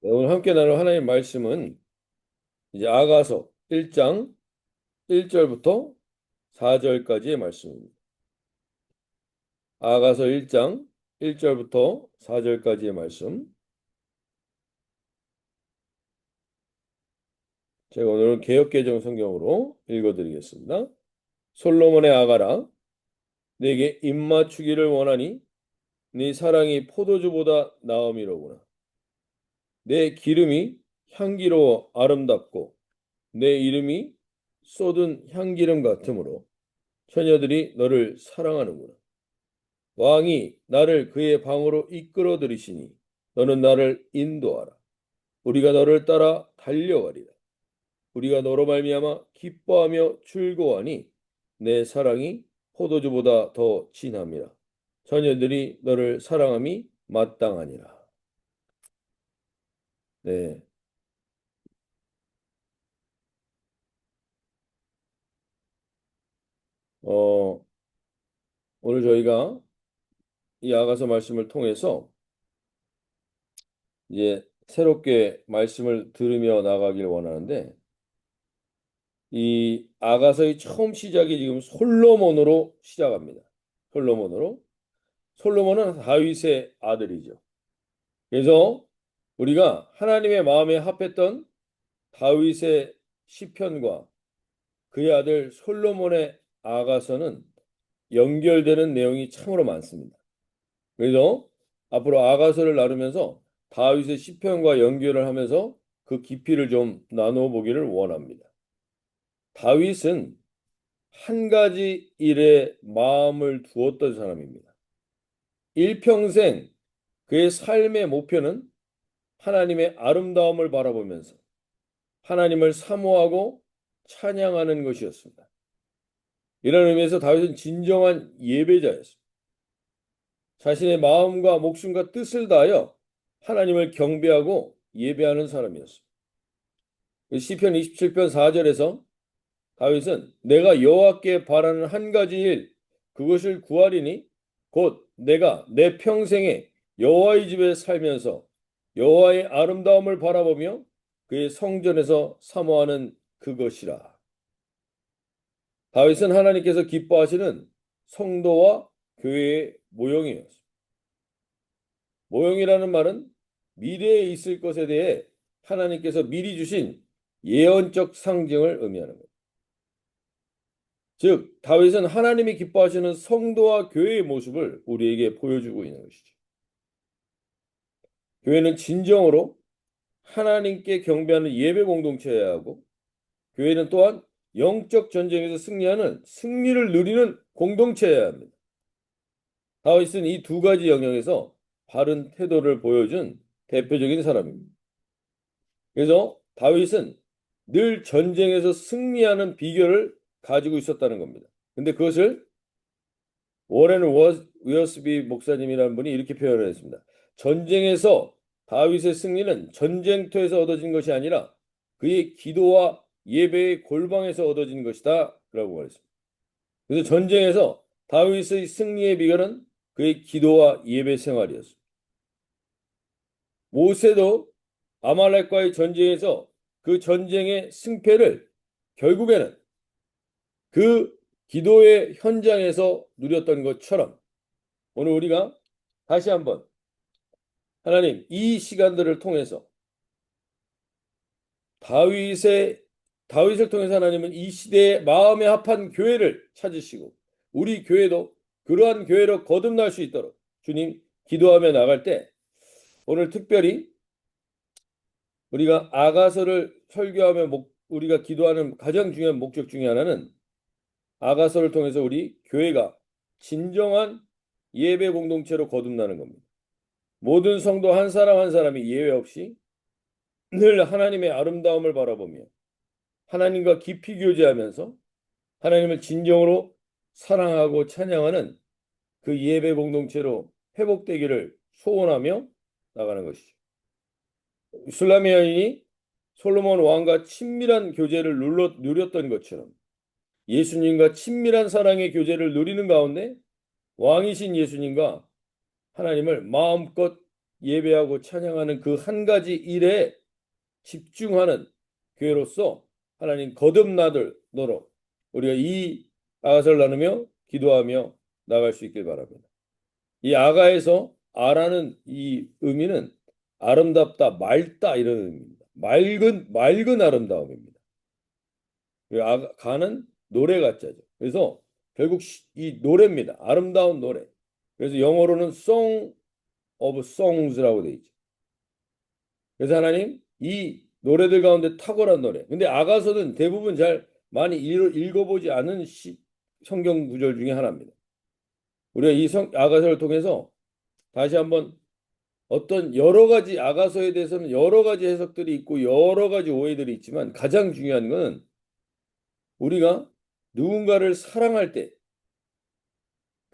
오늘 함께 나눌 하나님 말씀은 이제 아가서 1장 1절부터 4절까지의 말씀입니다. 아가서 1장 1절부터 4절까지의 말씀. 제가 오늘은 개역개정 성경으로 읽어드리겠습니다. 솔로몬의 아가라, 내게 입맞추기를 원하니 네 사랑이 포도주보다 나음이로구나. 내 기름이 향기로워 아름답고 내 이름이 쏟은 향기름 같으므로 처녀들이 너를 사랑하는구나. 왕이 나를 그의 방으로 이끌어 들이시니 너는 나를 인도하라. 우리가 너를 따라 달려가리라. 우리가 너로 말미암아 기뻐하며 즐거워하니 내 사랑이 포도주보다 더 진함이라. 처녀들이 너를 사랑함이 마땅하니라. 네. 어, 오늘 저희가 이 아가서 말씀을 통해서 이제 새롭게 말씀을 들으며 나가길 원하는데, 이 아가서의 처음 시작이 지금 솔로몬으로 시작합니다. 솔로몬으로. 솔로몬은 다윗의 아들이죠. 그래서 우리가 하나님의 마음에 합했던 다윗의 시편과 그의 아들 솔로몬의 아가서는 연결되는 내용이 참으로 많습니다. 그래서 앞으로 아가서를 나누면서 다윗의 시편과 연결을 하면서 그 깊이를 좀 나누어 보기를 원합니다. 다윗은 한 가지 일에 마음을 두었던 사람입니다. 일평생 그의 삶의 목표는 하나님의 아름다움을 바라보면서 하나님을 사모하고 찬양하는 것이었습니다. 이런 의미에서 다윗은 진정한 예배자였습니다. 자신의 마음과 목숨과 뜻을 다하여 하나님을 경배하고 예배하는 사람이었습니다. 시편 27편 4절에서 다윗은 내가 여호와께 바라는 한 가지 일 그것을 구하리니 곧 내가 내 평생에 여호와의 집에 살면서 여호와의 아름다움을 바라보며 그의 성전에서 사모하는 그것이라. 다윗은 하나님께서 기뻐하시는 성도와 교회의 모형이었습니다. 모형이라는 말은 미래에 있을 것에 대해 하나님께서 미리 주신 예언적 상징을 의미하는 겁니다. 즉, 다윗은 하나님이 기뻐하시는 성도와 교회의 모습을 우리에게 보여주고 있는 것이죠. 교회는 진정으로 하나님께 경배하는 예배 공동체여야 하고, 교회는 또한 영적 전쟁에서 승리하는 승리를 누리는 공동체여야 합니다. 다윗은 이 두 가지 영역에서 바른 태도를 보여준 대표적인 사람입니다. 그래서 다윗은 늘 전쟁에서 승리하는 비결을 가지고 있었다는 겁니다. 근데 그것을 워렌 위어스비 목사님이라는 분이 이렇게 표현을 했습니다. 전쟁에서 다윗의 승리는 전쟁터에서 얻어진 것이 아니라 그의 기도와 예배의 골방에서 얻어진 것이다 라고 말했습니다. 그래서 전쟁에서 다윗의 승리의 비결은 그의 기도와 예배 생활이었습니다. 모세도 아말렉과의 전쟁에서 그 전쟁의 승패를 결국에는 그 기도의 현장에서 누렸던 것처럼 오늘 우리가 다시 한번 하나님 이 시간들을 통해서 다윗을 통해서 하나님은 이 시대에 마음에 합한 교회를 찾으시고 우리 교회도 그러한 교회로 거듭날 수 있도록 주님 기도하며 나갈 때 오늘 특별히 우리가 아가서를 설교하며 우리가 기도하는 가장 중요한 목적 중에 하나는 아가서를 통해서 우리 교회가 진정한 예배 공동체로 거듭나는 겁니다. 모든 성도 한 사람 한 사람이 예외 없이 늘 하나님의 아름다움을 바라보며 하나님과 깊이 교제하면서 하나님을 진정으로 사랑하고 찬양하는 그 예배 공동체로 회복되기를 소원하며 나가는 것이죠. 술라미 여인이 솔로몬 왕과 친밀한 교제를 누렸던 것처럼 예수님과 친밀한 사랑의 교제를 누리는 가운데 왕이신 예수님과 하나님을 마음껏 예배하고 찬양하는 그 한 가지 일에 집중하는 교회로서 하나님 거듭나도록 우리가 이 아가서를 나누며 기도하며 나갈 수 있길 바랍니다. 이 아가에서 아라는 이 의미는 아름답다, 맑다 이런 의미입니다. 맑은 아름다움입니다. 가는 노래 가짜죠. 그래서 결국 이 노래입니다. 아름다운 노래. 그래서 영어로는 Song of Songs라고 돼 있죠. 그래서 하나님 이 노래들 가운데 탁월한 노래. 근데 아가서는 대부분 잘 많이 읽어보지 않은 성경 구절 중에 하나입니다. 우리가 이 아가서를 통해서 다시 한번 어떤 여러 가지 아가서에 대해서는 여러 가지 해석들이 있고 여러 가지 오해들이 있지만 가장 중요한 것은 우리가 누군가를 사랑할 때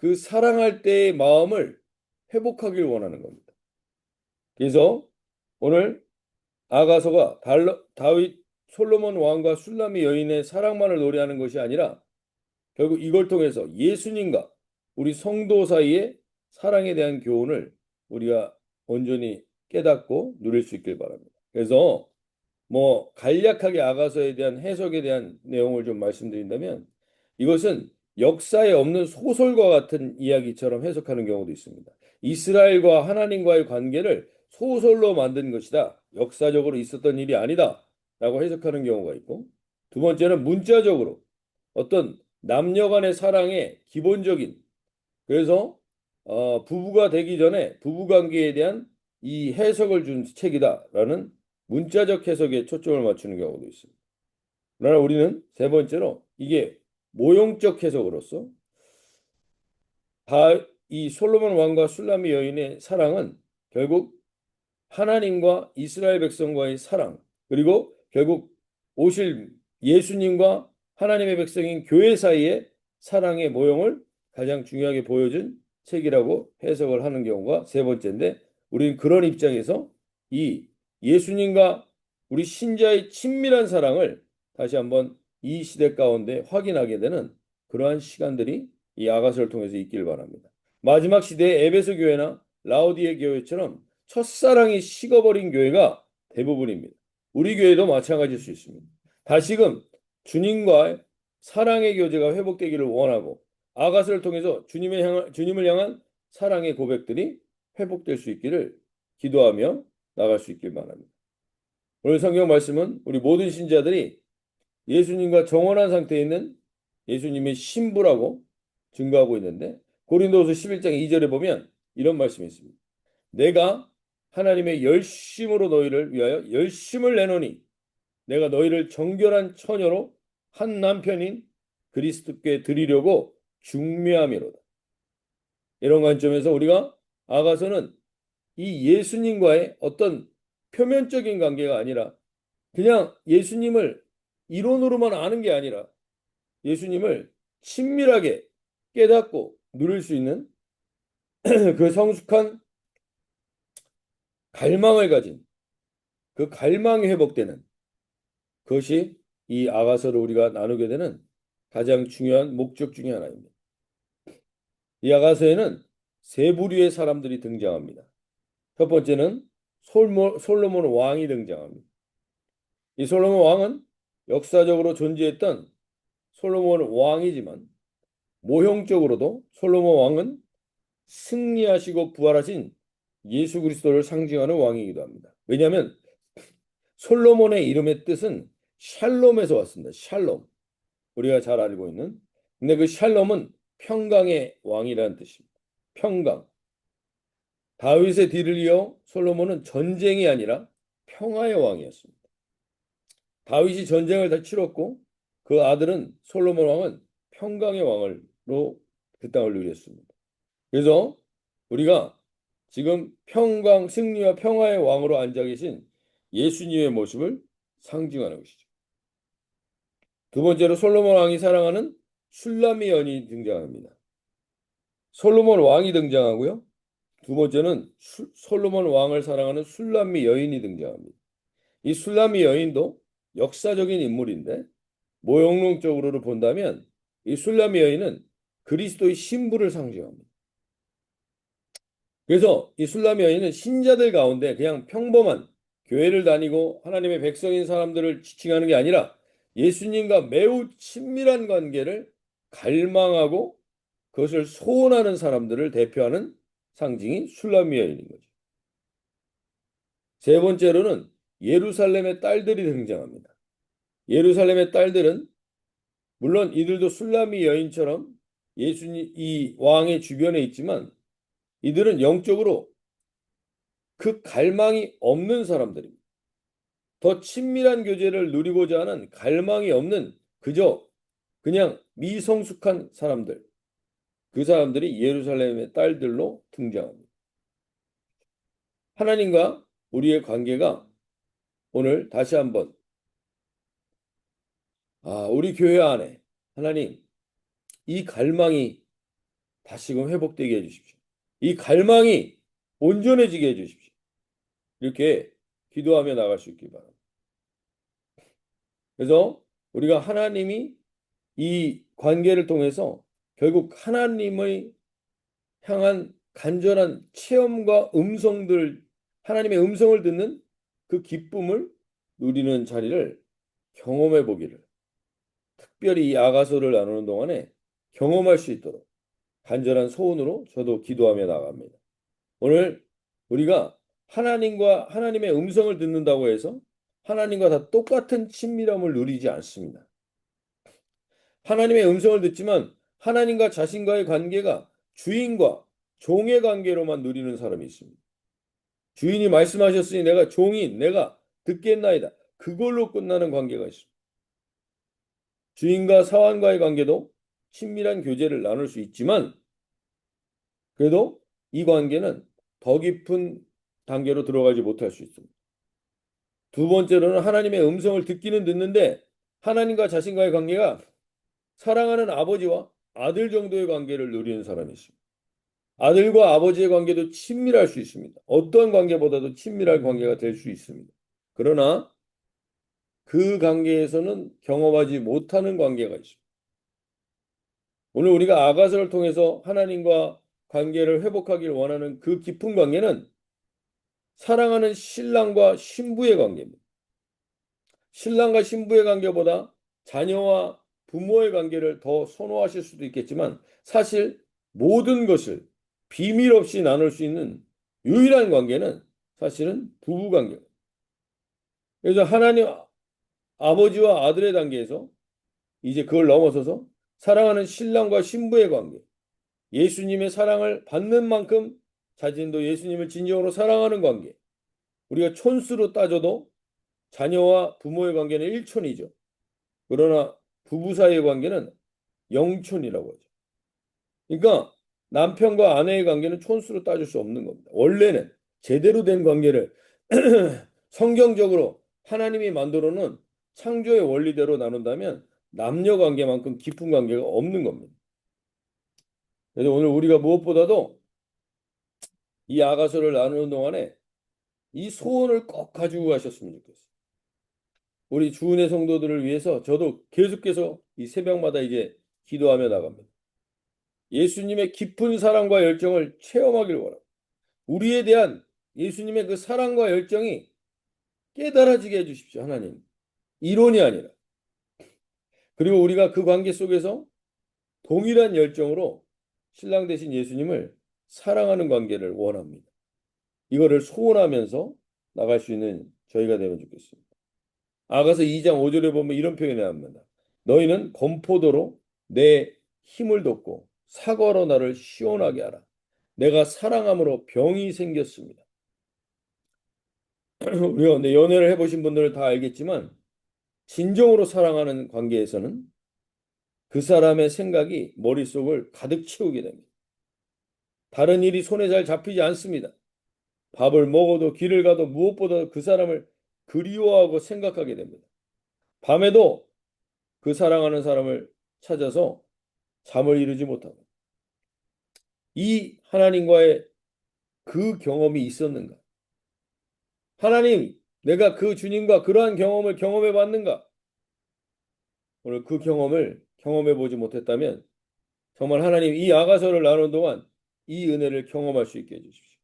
그 사랑할 때의 마음을 회복하길 원하는 겁니다. 그래서 오늘 아가서가 다윗 솔로몬 왕과 술람미 여인의 사랑만을 노래하는 것이 아니라 결국 이걸 통해서 예수님과 우리 성도 사이의 사랑에 대한 교훈을 우리가 온전히 깨닫고 누릴 수 있길 바랍니다. 그래서 뭐 간략하게 아가서에 대한 해석에 대한 내용을 좀 말씀드린다면 이것은 역사에 없는 소설과 같은 이야기처럼 해석하는 경우도 있습니다. 이스라엘과 하나님과의 관계를 소설로 만든 것이다. 역사적으로 있었던 일이 아니다. 라고 해석하는 경우가 있고 두 번째는 문자적으로 어떤 남녀 간의 사랑의 기본적인 그래서 부부가 되기 전에 부부관계에 대한 이 해석을 준 책이다라는 문자적 해석에 초점을 맞추는 경우도 있습니다. 그러나 우리는 세 번째로 이게 모형적 해석으로서 이 솔로몬 왕과 술람미 여인의 사랑은 결국 하나님과 이스라엘 백성과의 사랑 그리고 결국 오실 예수님과 하나님의 백성인 교회 사이의 사랑의 모형을 가장 중요하게 보여준 책이라고 해석을 하는 경우가 세 번째인데 우리는 그런 입장에서 이 예수님과 우리 신자의 친밀한 사랑을 다시 한번 이 시대 가운데 확인하게 되는 그러한 시간들이 이 아가서를 통해서 있길 바랍니다. 마지막 시대의 에베소 교회나 라오디에 교회처럼 첫사랑이 식어버린 교회가 대부분입니다. 우리 교회도 마찬가지일 수 있습니다. 다시금 주님과 사랑의 교제가 회복되기를 원하고 아가서를 통해서 주님을 향한 사랑의 고백들이 회복될 수 있기를 기도하며 나갈 수 있길 바랍니다. 오늘 성경 말씀은 우리 모든 신자들이 예수님과 정원한 상태에 있는 예수님의 신부라고 증거하고 있는데 고린도후서 11장 2절에 보면 이런 말씀이 있습니다. 내가 하나님의 열심으로 너희를 위하여 열심을 내노니 내가 너희를 정결한 처녀로 한 남편인 그리스도께 드리려고 중매함이로다. 이런 관점에서 우리가 아가서는 이 예수님과의 어떤 표면적인 관계가 아니라 그냥 예수님을 이론으로만 아는 게 아니라 예수님을 친밀하게 깨닫고 누릴 수 있는 그 성숙한 갈망을 가진 그 갈망이 회복되는 그것이 이 아가서를 우리가 나누게 되는 가장 중요한 목적 중에 하나입니다. 이 아가서에는 세 부류의 사람들이 등장합니다. 첫 번째는 솔로몬 왕이 등장합니다. 이 솔로몬 왕은 역사적으로 존재했던 솔로몬 왕이지만 모형적으로도 솔로몬 왕은 승리하시고 부활하신 예수 그리스도를 상징하는 왕이기도 합니다. 왜냐하면 솔로몬의 이름의 뜻은 샬롬에서 왔습니다. 샬롬. 우리가 잘 알고 있는. 근데 그 샬롬은 평강의 왕이라는 뜻입니다. 평강. 다윗의 뒤를 이어 솔로몬은 전쟁이 아니라 평화의 왕이었습니다. 다윗이 전쟁을 다 치렀고 그 아들은 솔로몬 왕은 평강의 왕으로 그 땅을 누렸습니다. 그래서 우리가 지금 평강, 승리와 평화의 왕으로 앉아 계신 예수님의 모습을 상징하는 것이죠. 두 번째로 솔로몬 왕이 사랑하는 술람미 여인이 등장합니다. 솔로몬 왕이 등장하고요. 두 번째는 솔로몬 왕을 사랑하는 술람미 여인이 등장합니다. 이 술람미 여인도 역사적인 인물인데 모형론적으로 본다면 이 술람미 여인은 그리스도의 신부를 상징합니다. 그래서 이 술람미 여인은 신자들 가운데 그냥 평범한 교회를 다니고 하나님의 백성인 사람들을 지칭하는 게 아니라 예수님과 매우 친밀한 관계를 갈망하고 그것을 소원하는 사람들을 대표하는 상징이 술람미 여인인 거죠. 세 번째로는 예루살렘의 딸들이 등장합니다. 예루살렘의 딸들은 물론 이들도 술람미 여인처럼 예수님 이 왕의 주변에 있지만 이들은 영적으로 그 갈망이 없는 사람들입니다. 더 친밀한 교제를 누리고자 하는 갈망이 없는 그저 그냥 미성숙한 사람들. 그 사람들이 예루살렘의 딸들로 등장합니다. 하나님과 우리의 관계가 오늘 다시 한번 우리 교회 안에 하나님 이 갈망이 다시금 회복되게 해주십시오. 이 갈망이 온전해지게 해주십시오. 이렇게 기도하며 나갈 수 있기 바랍니다. 그래서 우리가 하나님이 이 관계를 통해서 결국 하나님의 향한 간절한 체험과 하나님의 음성을 듣는 그 기쁨을 누리는 자리를 경험해 보기를, 특별히 이 아가서를 나누는 동안에 경험할 수 있도록 간절한 소원으로 저도 기도하며 나갑니다. 오늘 우리가 하나님과 하나님의 음성을 듣는다고 해서 하나님과 다 똑같은 친밀함을 누리지 않습니다. 하나님의 음성을 듣지만 하나님과 자신과의 관계가 주인과 종의 관계로만 누리는 사람이 있습니다. 주인이 말씀하셨으니 내가 종인, 내가 듣겠나이다. 그걸로 끝나는 관계가 있습니다. 주인과 사환과의 관계도 친밀한 교제를 나눌 수 있지만 그래도 이 관계는 더 깊은 단계로 들어가지 못할 수 있습니다. 두 번째로는 하나님의 음성을 듣기는 듣는데 하나님과 자신과의 관계가 사랑하는 아버지와 아들 정도의 관계를 누리는 사람이 있습니다. 아들과 아버지의 관계도 친밀할 수 있습니다. 어떤 관계보다도 친밀한 관계가 될 수 있습니다. 그러나 그 관계에서는 경험하지 못하는 관계가 있습니다. 오늘 우리가 아가서를 통해서 하나님과 관계를 회복하길 원하는 그 깊은 관계는 사랑하는 신랑과 신부의 관계입니다. 신랑과 신부의 관계보다 자녀와 부모의 관계를 더 선호하실 수도 있겠지만 사실 모든 것을 비밀 없이 나눌 수 있는 유일한 관계는 사실은 부부 관계입니다. 그래서 하나님 아버지와 아들의 단계에서 이제 그걸 넘어서서 사랑하는 신랑과 신부의 관계, 예수님의 사랑을 받는 만큼 자신도 예수님을 진정으로 사랑하는 관계, 우리가 촌수로 따져도 자녀와 부모의 관계는 일촌이죠. 그러나 부부 사이의 관계는 영촌이라고 하죠. 그러니까 남편과 아내의 관계는 촌수로 따질 수 없는 겁니다. 원래는 제대로 된 관계를 성경적으로 하나님이 만들어 놓은 창조의 원리대로 나눈다면 남녀 관계만큼 깊은 관계가 없는 겁니다. 그래서 오늘 우리가 무엇보다도 이 아가서를 나누는 동안에 이 소원을 꼭 가지고 가셨으면 좋겠어요. 우리 주은혜 성도들을 위해서 저도 계속해서 이 새벽마다 이제 기도하며 나갑니다. 예수님의 깊은 사랑과 열정을 체험하길 원합니다. 우리에 대한 예수님의 그 사랑과 열정이 깨달아지게 해주십시오, 하나님. 이론이 아니라. 그리고 우리가 그 관계 속에서 동일한 열정으로 신랑 되신 예수님을 사랑하는 관계를 원합니다. 이거를 소원하면서 나갈 수 있는 저희가 되면 좋겠습니다. 아가서 2장 5절에 보면 이런 표현이 나옵니다. 너희는 건포도로 내 힘을 돋고 사과로 나를 시원하게 하라. 내가 사랑함으로 병이 생겼습니다. 우리가 연애를 해보신 분들은 다 알겠지만 진정으로 사랑하는 관계에서는 그 사람의 생각이 머릿속을 가득 채우게 됩니다. 다른 일이 손에 잘 잡히지 않습니다. 밥을 먹어도 길을 가도 무엇보다 그 사람을 그리워하고 생각하게 됩니다. 밤에도 그 사랑하는 사람을 찾아서 잠을 이루지 못하고 이 하나님과의 그 경험이 있었는가? 하나님, 내가 그 주님과 그러한 경험을 경험해 봤는가? 오늘 그 경험을 경험해 보지 못했다면 정말 하나님 이 아가서를 나누는 동안 이 은혜를 경험할 수 있게 해주십시오.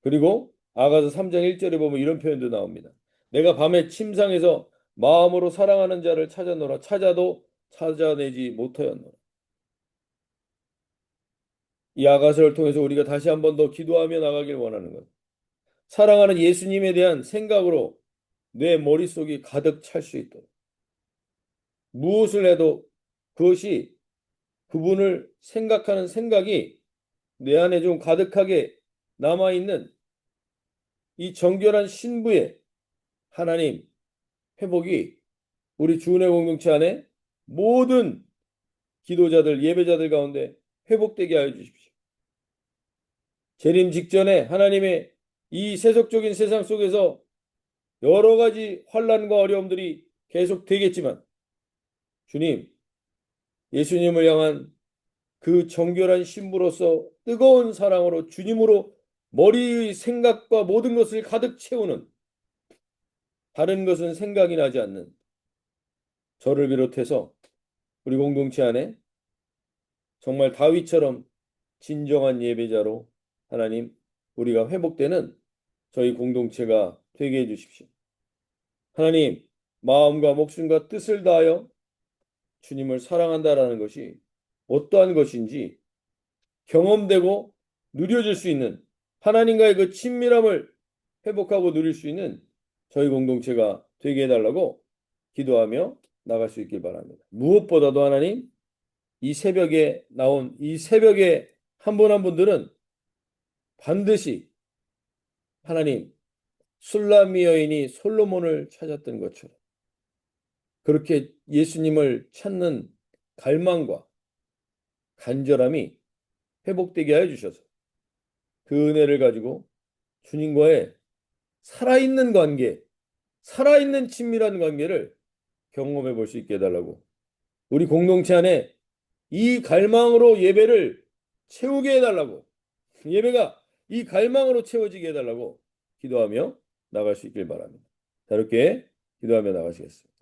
그리고 아가서 3장 1절에 보면 이런 표현도 나옵니다. 내가 밤에 침상에서 마음으로 사랑하는 자를 찾아노라. 찾아도 찾아내지 못하였노라. 이 아가서를 통해서 우리가 다시 한번 더 기도하며 나가길 원하는 것. 사랑하는 예수님에 대한 생각으로 내 머릿속이 가득 찰 수 있도록. 무엇을 해도 그것이 그분을 생각하는 생각이 내 안에 좀 가득하게 남아있는 이 정결한 신부의 하나님 회복이 우리 주은혜 공동체 안에 모든 기도자들, 예배자들 가운데 회복되게 하여 주십시오. 재림 직전에 하나님의 이 세속적인 세상 속에서 여러 가지 환난과 어려움들이 계속 되겠지만 주님, 예수님을 향한 그 정결한 신부로서 뜨거운 사랑으로 주님으로 머리의 생각과 모든 것을 가득 채우는 다른 것은 생각이 나지 않는 저를 비롯해서 우리 공동체 안에 정말 다윗처럼 진정한 예배자로 하나님 우리가 회복되는 저희 공동체가 되게 해주십시오. 하나님 마음과 목숨과 뜻을 다하여 주님을 사랑한다라는 것이 어떠한 것인지 경험되고 누려질 수 있는 하나님과의 그 친밀함을 회복하고 누릴 수 있는 저희 공동체가 되게 해달라고 기도하며 나갈 수 있길 바랍니다. 무엇보다도 하나님 이 새벽에 나온 이 새벽에 한 분 한 분들은 반드시 하나님 술람 여인이 솔로몬을 찾았던 것처럼 그렇게 예수님을 찾는 갈망과 간절함이 회복되게 하여 주셔서 그 은혜를 가지고 주님과의 살아있는 관계, 살아있는 친밀한 관계를 경험해 볼 수 있게 해달라고 우리 공동체 안에 이 갈망으로 예배를 채우게 해달라고 예배가 이 갈망으로 채워지게 해달라고 기도하며 나갈 수 있길 바랍니다. 자, 이렇게 기도하며 나가시겠습니다.